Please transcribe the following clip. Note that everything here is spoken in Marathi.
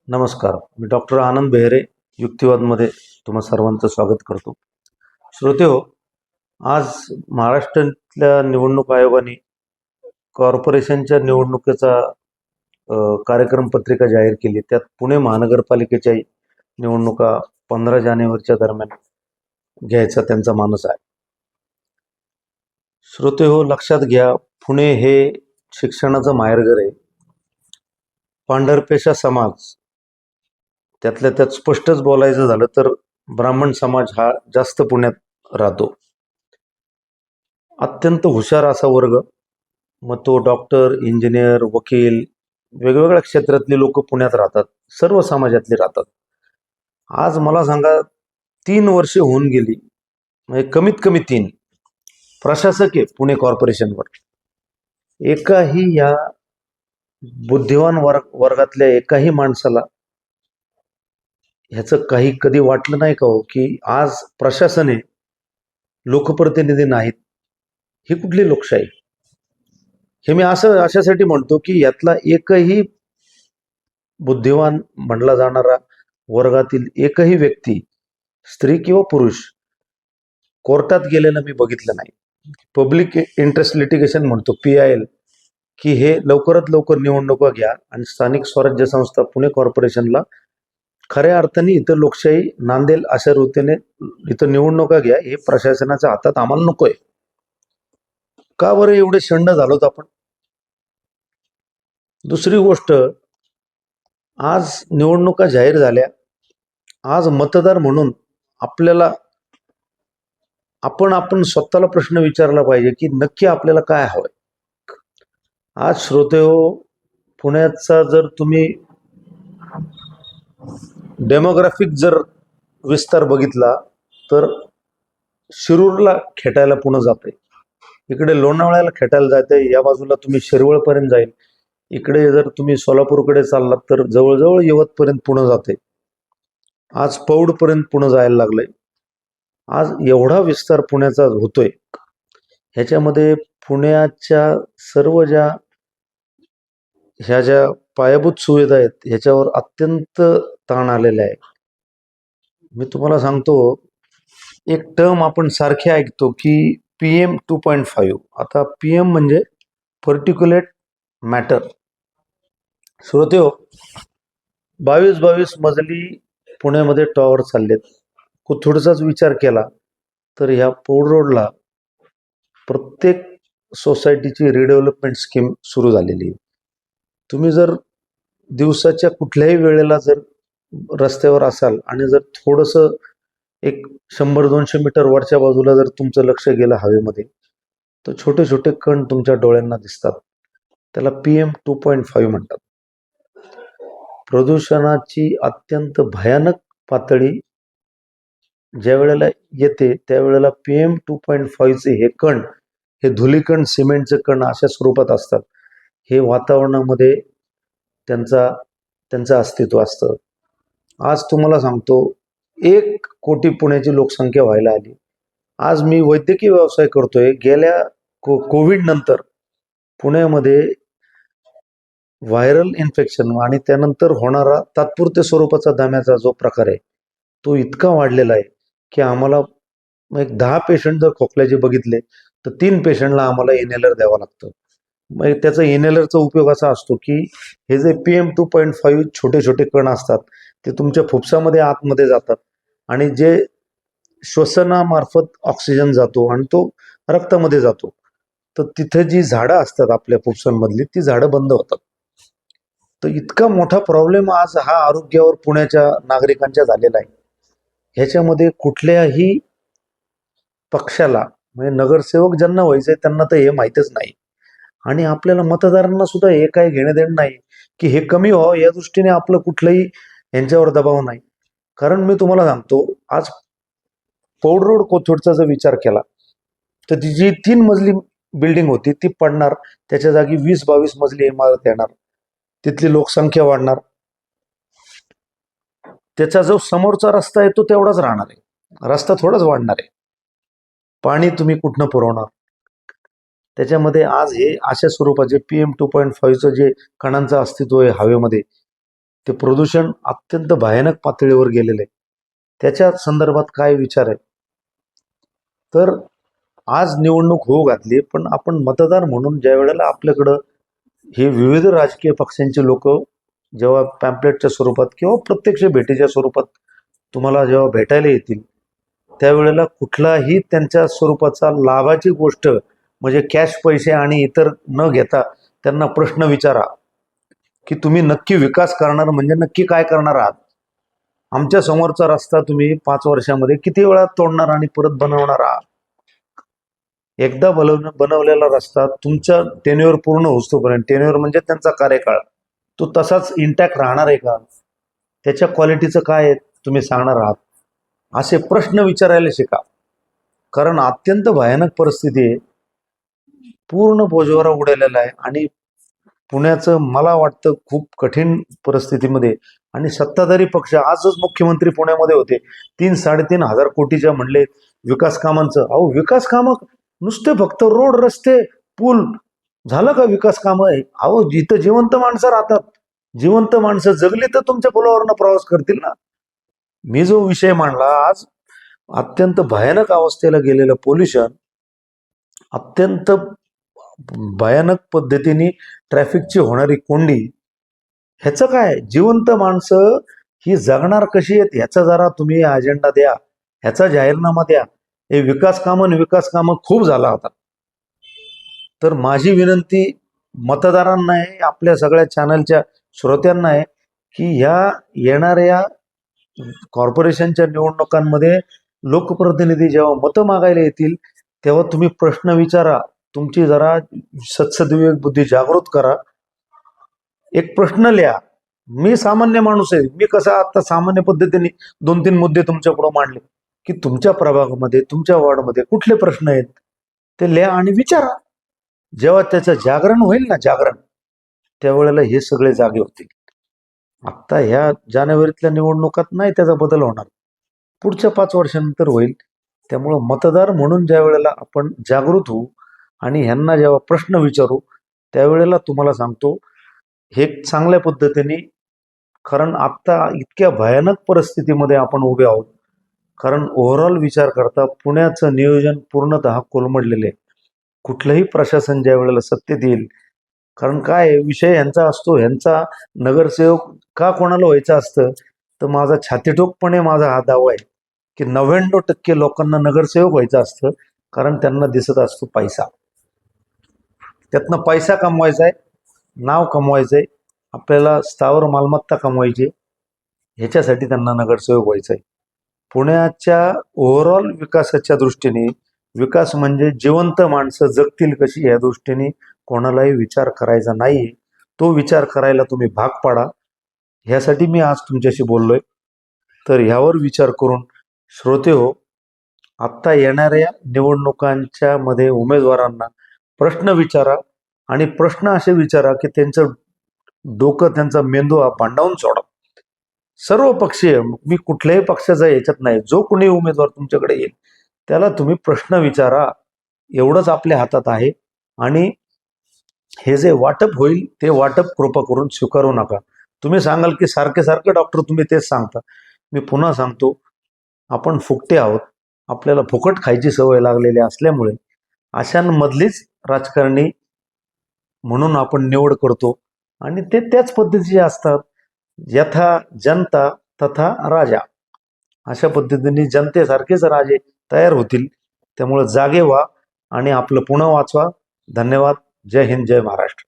नमस्कार. मी डॉक्टर आनंद बेहरे युक्तिवादमध्ये तुम्हा सर्वांचं स्वागत करतो. श्रोतेहो, आज महाराष्ट्रातल्या निवडणूक आयोगाने कॉर्पोरेशनच्या निवडणुकीचा कार्यक्रम पत्रिका जाहीर केली. त्यात पुणे महानगरपालिकेच्या निवडणुका 15 जानेवारीच्या दरम्यान घ्यायचा त्यांचा मानस आहे. श्रोतेहो, लक्षात घ्या, पुणे हे शिक्षणाचं माहेरघर आहे. पांढरपेशा समाज, त्यातल्या त्यात स्पष्टच बोलायचं झालं तर ब्राह्मण समाज हा जास्त पुण्यात राहतो. अत्यंत हुशार असा वर्ग, मग तो डॉक्टर, इंजिनियर, वकील, वेगवेगळ्या क्षेत्रातली लोक पुण्यात राहतात. सर्व समाजातली राहतात. आज मला सांगा, 3 वर्षे होऊन गेली, म्हणजे कमीत कमी 3 प्रशासक आहे पुणे कॉर्पोरेशनवर. एकाही या बुद्धिवान वर्गातल्या एकाही माणसाला ह्याचं काही कधी वाटलं नाही का हो, की आज प्रशासन आहे, लोकप्रतिनिधी नाहीत. ही कुठली लोकशाही? हे मी अशासाठी म्हणतो की यातला एकही बुद्धिवान म्हणला जाणारा वर्गातील एकही व्यक्ती, स्त्री किंवा पुरुष, कोर्टात गेलेलं मी बघितलं नाही. पब्लिक इंटरेस्ट लिटिगेशन म्हणतो, PIL, की हे लवकरात लवकर निवडणुका घ्या आणि स्थानिक स्वराज्य संस्था पुणे कॉर्पोरेशनला खऱ्या अर्थाने इथं लोकशाही नांदेल अशा रीतीने इथं निवडणुका घ्या. हे प्रशासनाच्या हातात आम्हाला नकोय. का बरं एवढे शंड झालोत आपण? दुसरी गोष्ट, आज निवडणुका जाहीर झाल्या. आज मतदार म्हणून आपल्याला आपण स्वतःला प्रश्न विचारला पाहिजे की नक्की आपल्याला काय हवंय. आज श्रोतेहो, पुण्याचा जर तुम्ही डेमोग्राफिक जर विस्तार बघितला तर शिरूरला खेटायला पुणे जाते, इकडे लोणावळ्याला खेटायला जाते, या बाजूला तुम्ही शिरवळपर्यंत जाईल, इकडे जर तुम्ही सोलापूरकडे चाललात तर जवळजवळ यवतपर्यंत पुणे जाते. आज पौडपर्यंत पुणे जायला लागलंय. आज एवढा विस्तार पुण्याचा होतोय. ह्याच्यामध्ये पुण्याच्या सर्व ह्या ज्या पायाभूत सुविधा आहेत ह्याच्यावर अत्यंत ताण आलेला आहे. मी तुम्हाला सांगतो, एक टर्म आपण सारखे ऐकतो की PM 2.5. आता PM म्हणजे पर्टिक्युलेट मॅटर. श्रोतेहो, 22 मजली पुण्यामध्ये टॉवर चाललेत. थोडासाच विचार केला तर ह्या पौड रोडला प्रत्येक सोसायटीची रिडेव्हलपमेंट स्कीम सुरू झालेली आहे. तुम्ही जर दिवसाच्या कुठल्याही वेळेला जर रस्त्यावर असाल आणि जर थोडंसं एक 100-200 मीटर वरच्या बाजूला जर तुमचं लक्ष गेलं हवेमध्ये, तर छोटे छोटे कण तुमच्या डोळ्यांना दिसतात. त्याला PM 2.5 म्हणतात. प्रदूषणाची अत्यंत भयानक पातळी ज्या वेळेला येते त्यावेळेला PM 2.5चे हे कण, हे धुलीकण, सिमेंटचे कण अशा स्वरूपात असतात. हे वातावरणामध्ये त्यांचं अस्तित्व असतं. आज तुम्हाला सांगतो, 1 कोटी पुण्याची लोकसंख्या व्हायला आली. आज मी वैद्यकीय व्यवसाय करतोय. गेल्या कोविड नंतर पुण्यामध्ये व्हायरल इन्फेक्शन आणि त्यानंतर होणारा तात्पुरत्या स्वरूपाचा दम्याचा जो प्रकार आहे तो इतका वाढलेला आहे की आम्हाला एक 10 पेशंट जर खोकल्याचे बघितले तर 3 पेशंटला आम्हाला इनहेलर द्यावा लागतं. मग त्याचा इनहेलरचा उपयोग असा असतो की हे जे PM 2.5 छोटे छोटे कण असतात ते तुमच्या फुफ्सामध्ये आतमध्ये जातात आणि जे श्वसनामार्फत ऑक्सिजन जातो आणि तो रक्तामध्ये जातो, तर तिथे जी झाडं असतात आपल्या फुफ्सांमधली ती झाडं बंद होतात. तर इतका मोठा प्रॉब्लेम आज हा आरोग्यावर पुण्याच्या नागरिकांच्या झालेला आहे. ह्याच्यामध्ये कुठल्याही पक्षाला, म्हणजे नगरसेवक ज्यांना व्हायचंय त्यांना तर हे माहीतच नाही आणि आपल्याला मतदारांना सुद्धा हे काही घेणं देणं नाही की हे कमी व्हावं या दृष्टीने आपलं कुठलंही यांच्यावर दबाव नाही. कारण मी तुम्हाला सांगतो, आज पौड रोड कोथरूडचा जर विचार केला तर ती जी 3 मजली बिल्डिंग होती ती पडणार, त्याच्या जागी 20-22 मजली इमारत येणार, तिथली लोकसंख्या वाढणार, त्याचा जो समोरचा रस्ता आहे तो तेवढाच राहणार आहे, रस्ता थोडाच वाढणार आहे. पाणी तुम्ही कुठनं पुरवणार? त्याच्यामध्ये आज हे अशा स्वरूपाचे PM 2.5चं जे कणांचं अस्तित्व आहे हवेमध्ये ते प्रदूषण अत्यंत भयानक पातळीवर गेलेलं आहे. त्याच्या संदर्भात काय विचार आहे? तर आज निवडणूक होऊ घातली, पण आपण मतदार म्हणून ज्या वेळेला आपल्याकडं हे विविध राजकीय पक्षांचे लोक जेव्हा पॅम्पलेटच्या स्वरूपात किंवा प्रत्यक्ष भेटीच्या स्वरूपात तुम्हाला जेव्हा भेटायला येतील, त्यावेळेला कुठलाही त्यांच्या स्वरूपाचा लाभाची गोष्ट म्हणजे कॅश पैसे आणि इतर न घेता त्यांना प्रश्न विचारा की तुम्ही नक्की विकास करणार म्हणजे नक्की काय करणार आहात? आमच्या समोरचा रस्ता तुम्ही 5 वर्षामध्ये किती वेळा तोडणार आणि परत बनवणार आहात? एकदा बनवलेला रस्ता तुमच्या टेन्युअर पूर्ण होतोपर्यंत, टेन्युअर म्हणजे त्यांचा कार्यकाळ, तो तसाच इंटॅक्ट राहणार आहे का? त्याच्या क्वालिटीचं काय आहे तुम्ही सांगणार आहात? असे प्रश्न विचारायला शिका. कारण अत्यंत भयानक परिस्थिती आहे, पूर्ण बोजवारा उडालेला आहे आणि पुण्याचं मला वाटतं खूप कठीण परिस्थितीमध्ये. आणि सत्ताधारी पक्ष, आजच मुख्यमंत्री पुण्यामध्ये होते, 3-3.5 हजार कोटीच्या म्हणले विकास कामांचं. अहो विकास कामं नुसते फक्त रोड रस्ते पूल झालं का विकास कामं आहे? अहो जिथं जिवंत माणसं राहतात, जिवंत माणसं जगली तर तुमच्या पुलावरनं प्रवास करतील ना. मी जो विषय मांडला आज, अत्यंत भयानक अवस्थेला गेलेलं पोल्युशन, अत्यंत भयानक पद्धतीने ट्रॅफिकची होणारी कोंडी, ह्याचं काय? जिवंत माणसं ही जगणार कशी आहेत ह्याचा जरा तुम्ही अजेंडा द्या, ह्याचा जाहीरनामा द्या. हे विकास कामं खूप झाला होता. तर माझी विनंती मतदारांना आहे, आपल्या सगळ्या चॅनलच्या श्रोत्यांना आहे की ह्या येणाऱ्या कॉर्पोरेशनच्या निवडणुकांमध्ये लोकप्रतिनिधी जेव्हा मतं मागायला येतील तेव्हा तुम्ही प्रश्न विचारा, तुमची जरा सत्सद्विवेक बुद्धी जागृत करा. एक प्रश्न लिहा. मी सामान्य माणूस आहे, मी कसं आता सामान्य पद्धतीने 2-3 मुद्दे तुमच्या पुढे मांडले की तुमच्या प्रभागामध्ये, तुमच्या वॉर्डमध्ये कुठले प्रश्न आहेत ते लिहा आणि विचारा. जेव्हा त्याचं जागरण होईल ना, जागरण, त्यावेळेला हे सगळे जागे होतील. आत्ता ह्या जानेवारीतल्या निवडणुकात नाही त्याचा बदल होणार, पुढच्या 5 वर्षानंतर होईल. त्यामुळं मतदार म्हणून ज्या वेळेला आपण जागृत होऊ आणि ह्यांना जेव्हा प्रश्न विचारू त्यावेळेला तुम्हाला सांगतो हे चांगल्या पद्धतीने, कारण आत्ता इतक्या भयानक परिस्थितीमध्ये आपण उभे आहोत. कारण ओव्हरऑल विचार करता पुण्याचं नियोजन पूर्णतः कोलमडलेलं आहे. कुठलंही प्रशासन ज्या वेळेला सत्तेत येईल, कारण काय विषय यांचा असतो, ह्यांचा नगरसेवक का कोणाला व्हायचं असतं, तर माझा छातीठोकपणे माझा हा दावा आहे की 99% लोकांना नगरसेवक व्हायचं असतं, कारण त्यांना दिसत असतो पैसा. त्यातनं पैसा कमवायचा आहे, नाव कमवायचं आहे, आपल्याला स्थावर मालमत्ता कमवायची, ह्याच्यासाठी त्यांना नगरसेवक व्हायचं आहे. पुण्याच्या ओव्हरऑल विकासाच्या दृष्टीने, विकास म्हणजे जिवंत माणसं जगतील कशी या दृष्टीने कोणालाही विचार करायचा नाही. तो विचार करायला तुम्ही भाग पाडा. ह्यासाठी मी आज तुमच्याशी बोललोय. तर ह्यावर विचार करून श्रोते हो, आत्ता येणाऱ्या निवडणुकांच्या मध्ये उमेदवारांना प्रश्न विचारा आणि प्रश्न असे विचारा की त्यांचं डोकं, त्यांचा मेंदू हा भांडावून सोडा. सर्व पक्षीय, मी कुठल्याही पक्षाचा याच्यात नाही, जो कोणी उमेदवार तुमच्याकडे येईल त्याला तुम्ही प्रश्न विचारा. एवढंच आपल्या हातात आहे. आणि हे जे वाटप होईल ते वाटप कृपा करून स्वीकारू नका. तुम्ही सांगाल की सारखे सारखे डॉक्टर तुम्ही तेच सांगता. मी पुन्हा सांगतो, आपण फुकटे आहोत, आपल्याला फुकट खायची सवय लागलेली असल्यामुळे अशांमधलीच राजकारणी म्हणून आपण निवड करतो आणि ते त्याच पद्धतीचे असतात. यथा जनता तथा राजा, अशा पद्धतीने जनतेसारखेच राजे तयार होतील. त्यामुळे जागे व्हा आणि आपलं पुणे वाचवा. धन्यवाद. जय हिंद, जय महाराष्ट्र.